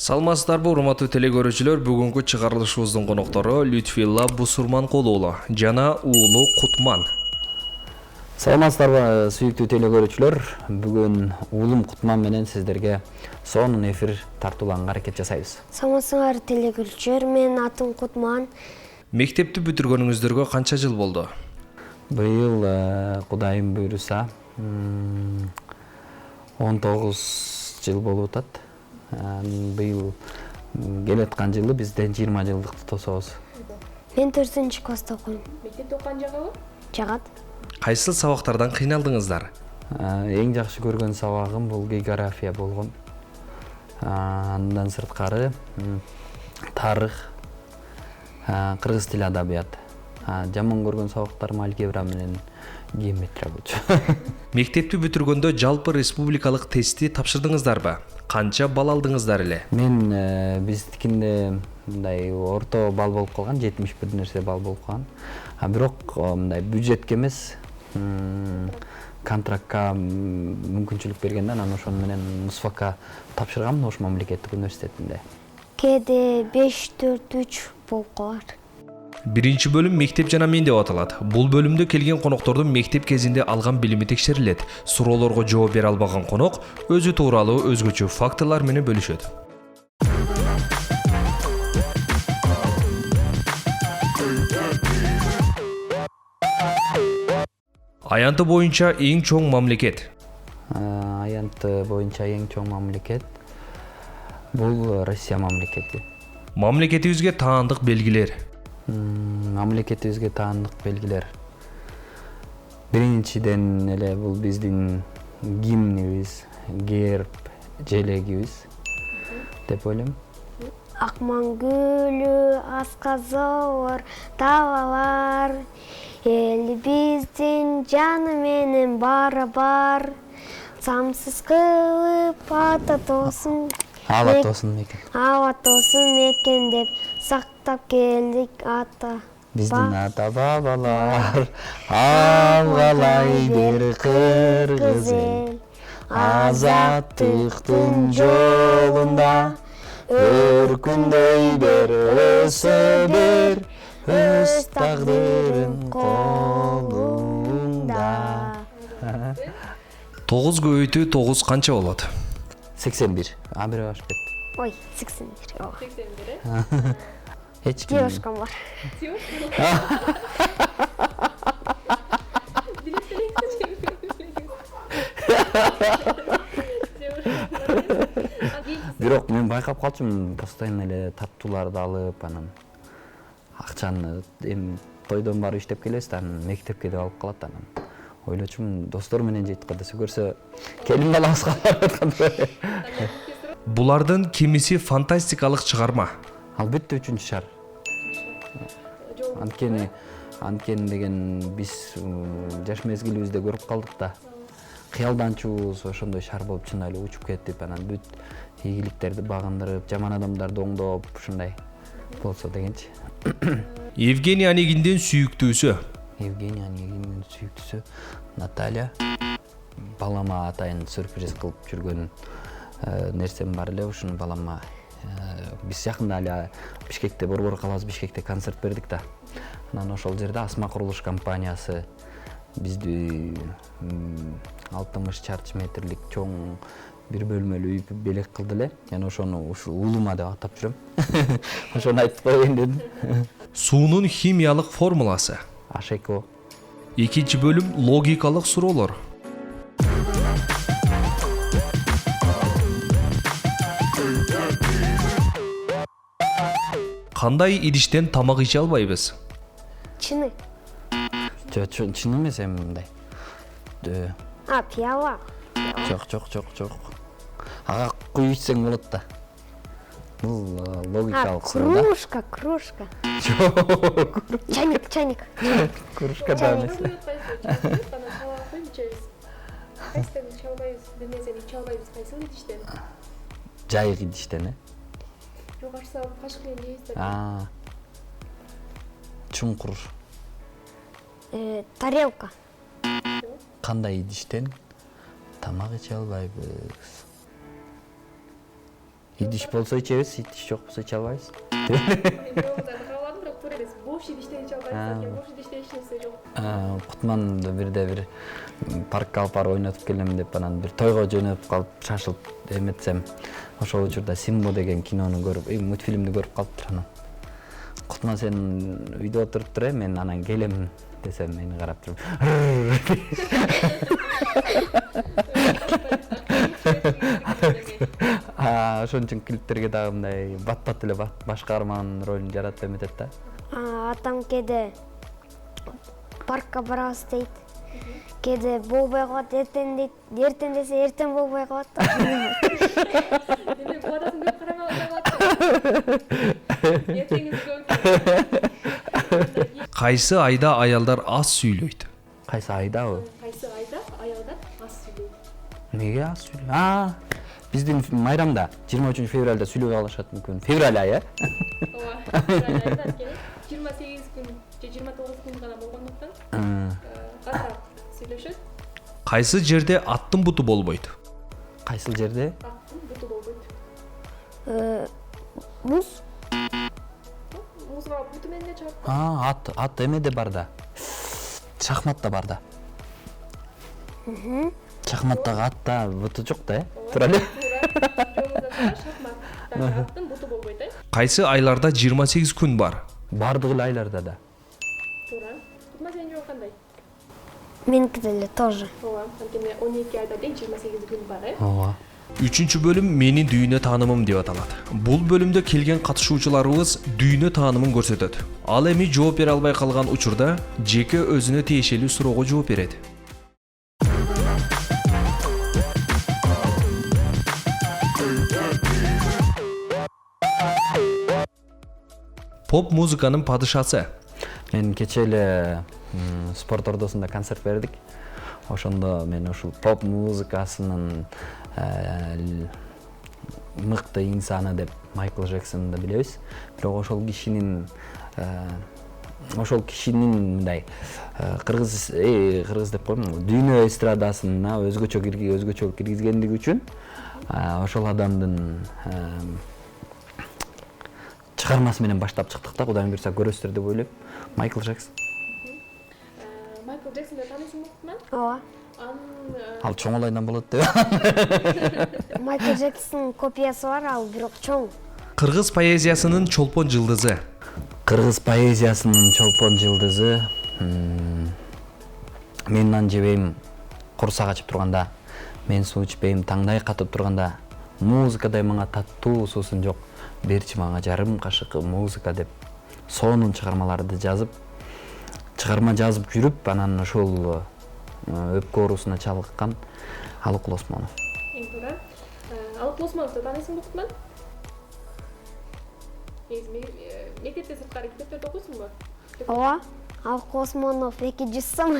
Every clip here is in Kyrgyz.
Саламатсыздарбы, урматтуу телекөрүүчүлөр, бүгүнкү чыгарылышыбыздын коноктору Лютфилла Бусурманкулу жана уулу Кутман. Саламатсыздарбы, сүйүктүү телекөрүүчүлөр. Бүгүн уулум Кутман менен сиздерге сонун эфир тартууланга аракет жасайбыз. Саламатсыңар телекөрүүчүлөр, менин атым Кутман. Мектепти бүтүргөнүңүздөргө канча жыл болду? Быйыл Кудайым буйруса 19 жыл болуп атат. Быйыл келаткан жылы бизден 20 жылдыкты тособуз. Мен 4-класста окуйм. Мектепте окуган жагабы? Жагат. Кайсыл сабактардан кыйналдыңыздар? Эң жакшы көргөн сабагым бул география болгон. Андан сырткары тарых, кыргыз тили адабият. Жаман көргөн сабактарым алгебра менен геометрия болчу. Мектепти бүтүргөндө жалпы республикалык тестти тапшырдыңыздарбы? Канча балл алдыңыздар эле? Мен биздикинде мындай орто балл болуп калган, 71 нерсе балл болуп калган. Бирок мындай бюджетке эмес, контрактка мүмкүнчүлүк бергенде анан ошону менен МУСФАКка тапшыргам Ош мамлекеттик университетинде. Кээде 5-4-3 болуп калар. Биринчи бөлүм мектеп жана мен деп аталат. Бул бөлүмдө келген коноктордун мектеп кезинде алган билими текшерилет. Суроолорго жооп бере албаган конок өзү тууралуу өзгөчө фактылар менен бөлүшөт. Аянты боюнча эң чоң мамлекет. Аянты боюнча эң чоң мамлекет бул Россия мамлекети. Мамлекетибизге таандык белгилер. Мамлекетибизге таандык белгилер. Биринчиден эле бул биздин гимнибиз, герб, желегибиз деп ойлойм. Акман гүлү, асказоор, табалар, элибиздин жаны менен бар. Самсыз кылып ата тоосун. Аба тоосун мекен. Аба тоосун мекен деп сактап келдик ата. Биздин ата бабалар алгалай бир кыргыз эл, азаттыктын жолунда өркүндөй бер, өсө бер, өз тагдырың колуңда. 9 көбөйтүү 9 канча болот? 81. Бир ашып кетти. Ой, 81. 81, Эч ким. Девушкам бар. Бирок мен байкап калчумун, постоянно эле тартууларды алып, анан акчаны эми тойдон барып иштеп келебиз да, анан мектепке деп алып калат, анан ойлочумун достор менен жейт кадасы көрсө келин балабызга барып атканда. Булардын кимиси фантастикалык чыгарма? Албетте 3-чү шаар. Анткени деген биз жаш мезгилибизде көрүп калдык да. Кыялданчубуз ошондой шаар болуп чын эле учуп кетип, анан бүт ийгиликтерди багындырып, жаман адамдарды оңдоп, ушундай болсо дегенчи. Евгений Онегиндин сүйүктүүсү? Евгений Онегиндин сүйүктүүсү Наталья. Балама атайын сюрприз кылып жүргөн нерсем бар эле, ушуну балама биз жакында эле Бишкекте, Борбор каласы Бишкекте концерт бердик да. Анан ошол жерде Асма курулуш компаниясы бизди 60 чарчы метрлик чоң бир бөлмөлүү үй белек кылды эле. Жана ошону ушу уулума деп атап жүрөм. Ошону айтып коеюн дедим. Суунун химиялык формуласы? H2O. Экинчи бөлүм логикалык суроолор. Кандай идиштен тамак иче албайбыз? Чыны. Чын эмес эми мындай. Пияла. Жок. Ага куюп ичсең болот да. Бул логикалык суроо да. Кружка. Жок. Чайник. Кружка да эмес. Кайсыдан чалбайбыз, бир нерсени чалбайбыз, кайсыл идиштен? Жайык идиштен, Жогору салып кашык менен жейбиз да. Чуңкур. Тарелка. Кандай идиштен тамак иче албайбыз? идиш болсо ичебиз, идиш жок болсо иче албайбыз. Бировуздан кабадым, бирок туура эмес. Бош идиштен иче албайсыз. Бош идиште эч нерсе жок. Кутманды бир паркка алып барып ойнотуп келем деп анан бир тойго жөнөп калып шашылып эметсем, ошол учурда Симбо деген кинону көрүп, мультфильмди көрүп калыптыр анан. Кутман сен үйдө отуруптур, мен анан келем десем мени карап туруп. Ошон үчүн клиптерге дагы мындай бат эле баш каарман ролун жаратып эметет да. Атам кээде паркка барабыз дейт. Кээде болбой калат, эртең дейт. Эртең десе эртең болбой калат. Демек, бул атасын көп карабай калат. Эртеңиз көп. Кайсы айда аялдар аз сүйлөйт? Кайсы айдабы? Кайсы айда аялдар аз сүйлөйт? Неге аз сүйлөйт? Биздин майрамда 23 февралда сүйлөбөй калышат мүмкүн. Февраль айы. Ооба. Айда анткени 28 күн же 29 күн гана болгондуктан азыраак сүйлөшөт. Кайсы жерде аттын буту болбойт? Кайсыл жерде? Аттын буту болбойт. Муз. Музга буту менен чыгат. Ат эмеде бар да. Шахматта бар да. Шахматтагы атта буту жок да, туура эле. Шахмат. Аттын буту болбойт, Кайсы айларда 28 күн бар? Бардык эле айларда да. Туура. Кутма сенин жообу кандай? Меники деле тоже. Ооба. Анткени 12 айда тең 28 күн бар, Ооба. 3-бөлүм менин дүйнө таанымым деп аталат. Бул бөлүмдө келген катышуучуларыбыз дүйнө таанымын көрсөтөт. Ал эми жооп бере албай калган учурда жеке өзүнө тиешелүү суроого жооп берет. Поп музыканын падышасы. Мен кече эле спорт ордосунда концерт бердик. Ошондо мен ушул поп музыкасынын мыкты инсаны деп Майкл Джексонду билебиз. Бирок ошол кишинин мындай кыргыз деп коем, дүйнө эстрадасына өзгөчө киргизгендиги үчүн ошол адамдын чыгармасы менен баштап чыктык да, Кудайым буйрса көрөсүздөр деп ойлойм. Майкл Джексон. Майкл Джексонду таанысыңбы Кутман? Ооба. Ал чоңолайдан болот деп. Майкл Джексонун копиясы бар, ал бирок чоң. Кыргыз поэзиясынын чолпон жылдызы. Кыргыз поэзиясынын чолпон жылдызы мен нан жебейм курсак ачып турганда, мен суу ичпейм таңдай катып турганда, музыкадай мага таттуу суусун жок, берчи мага жарым кашык музыка деп сонун чыгармаларды чыгарма жазып жүрүп, анан ошол өпкө оорусуна чалдыккан Алык Осмонов. Эң туура. Алык Осмоновду таанысыңбы Кутман? Мектепте сырткары китептерди окуйсуңбу? Ооба. Алык Осмонов 200 сом.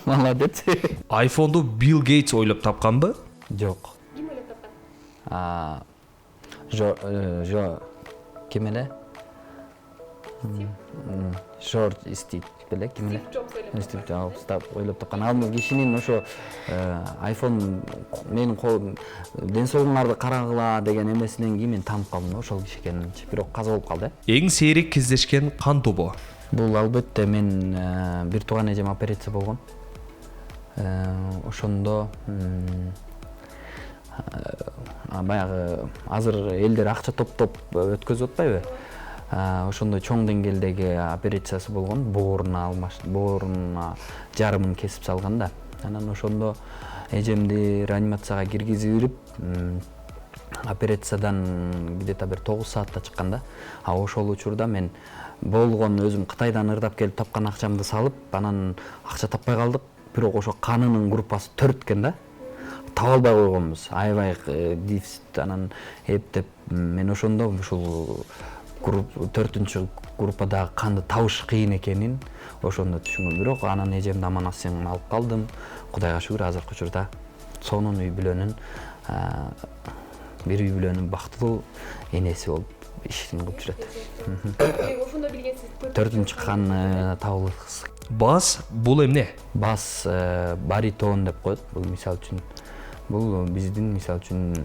Молодец. Айфонду Билл Гейтс ойлоп тапканбы? Жок. Ким ойлоп тапкан? Ким эле? Жорж Стив беле, ким эле? Стив Джобс ойлоп тапкан. Ойлоп тапкан. Ал кишинин ошо iPhone менин ден соолугуңарды карагыла деген эмесинен кийин мен таанып калдым ошол киши экенинчи. Бирок каза болуп калды. Эң сейрек кездешкен кан тобу. Бул албетте мен бир тууган эжем операция болгон. Ошондо баягы азыр элдер акча топтоп өткөзүп атпайбы? Ошондой чоң деңгээлдеги операциясы болгон, бооруна жарымын кесип салган да. Анан ошондо эжемди реанимацияга киргизип, операциядан где-то бир 9 саатта чыккан да. Ошол учурда мен болгон өзүм Кытайдан ырдап келип тапкан акчамды салып, анан акча таппай калдык. Бирок ошо канынын группасы 4 экен да. Таба албай койгонбуз. Аябай дефицит, анан эптеп мен ошондо ушул 4-чү группадагы канды табыш кыйын экенин ошондо түшүнгөм. Бирок анан эжемди аман-асен алып калдым. Кудайга шүгүр, азыркы учурда сонун үй бүлөнүн бир үй бүлөнүн бактылуу энеси болуп ишин кылып жүрөт. Ошондо билгенсиз. 4-кан табылгыс. Бас бул эмне? Бас баритон деп коет. Бул мисал үчүн бул биздин мисал үчүн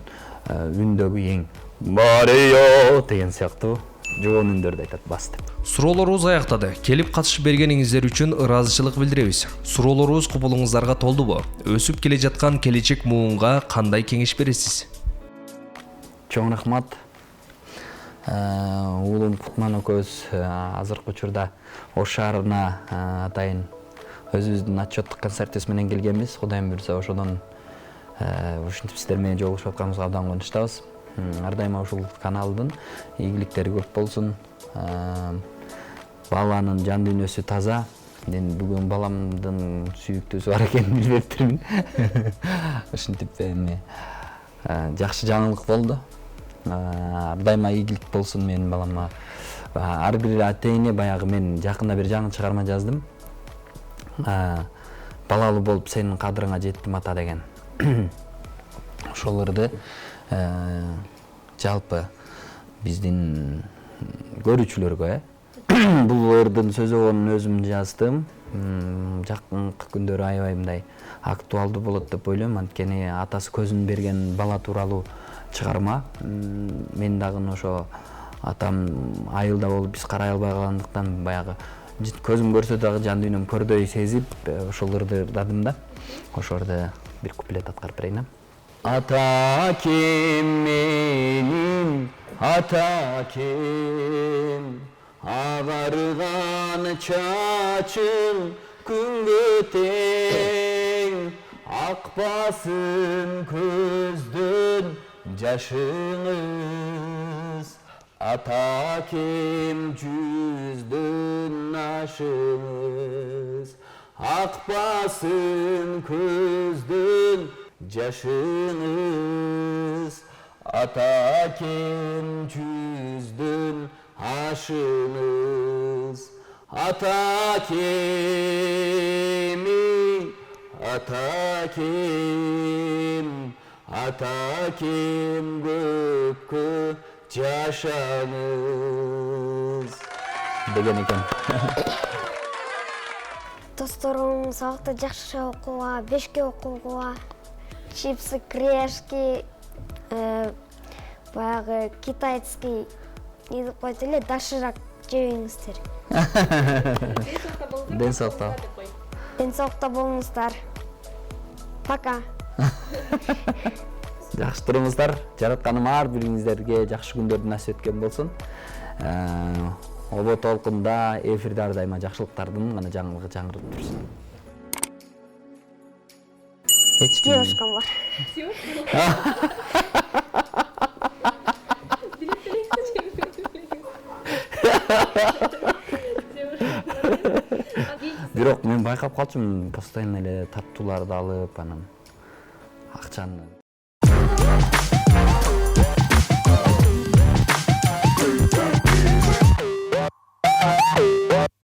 үндөгү эң барио деген сыяктуу жоон үндөрдү айтат бас деп. Суроолорубуз аяктады. Келип катышып бергениңиздер үчүн ыраазычылык билдиребиз. Суроолорубуз кубулуңуздарга толдубу? Өсүп келе жаткан келечек муунга кандай кеңеш бересиз? Чоң рахмат. Уулум Кутман экөөбүз азыркы учурда Ош шаарына атайын өзүбүздүн отчеттук концертибиз менен келгенбиз. Кудайым буйрса ошодон ушинтип сиздер менен жолугушуп атканыбызга абдан кубанычтабыз. Ар дайыма ушул каналдын ийгиликтери көп болсун. Баланын жан дүйнөсү таза. Мен бүгүн баламдын сүйүктүүсү бар экенин билбептирмин. Ушинтип эми жакшы жаңылык болду. Ар дайыма ийгилик болсун менин балама. Ар бир ата-эне баягы мен жакында бир жаңы чыгарма жаздым. Балалуу болуп сенин кадырыңа жеттим ата деген. Ошолорду жалпы биздин көрүүчүлөргө булардын сөзөбөнүн өзүм жаздым. Жакынкы күндөрү аябай мындай актуалдуу болот деп ойлойм. Анткени атасы көзүн берген бала тууралуу чыгарма. Мен дагы ошо атам айылда болуп биз карай албай калгандыктан баягы көзүм көрсө дагы жан дүйнөм көрдөй сезип ошолорду ырдадым да. Ошолорду бир куплет аткарып берейин. Ата ким менин, ата ким, агарган чачың күнгө тең, акпасын көздөн жашыңыз, ата ким жүздөн ашыңыз, акпасын көздөн жашыңыз, ата ким жүздөн ашыңыз, ата кеми, ата ким көккө жашаңыз деген экен. Досторум сабакта жакшы окууга, 5-ке окууга, чипсы, крешки, баягы китайский не деп коет эле, даширак жебеңиздер. Ден соолукта. Ден соолукта болуңуздар. Пока. Жакшы туруңуздар. Жаратканым ар бириңиздерге жакшы күндөрдү насип эткен болсун. Обо толкунда эфирде ар дайыма жакшылыктардын гана жаңылыгы жаңырып турсун. Девушкам бар. Бирок мен байкап калчумун, постоянно эле таттууларды алып, анан акчаны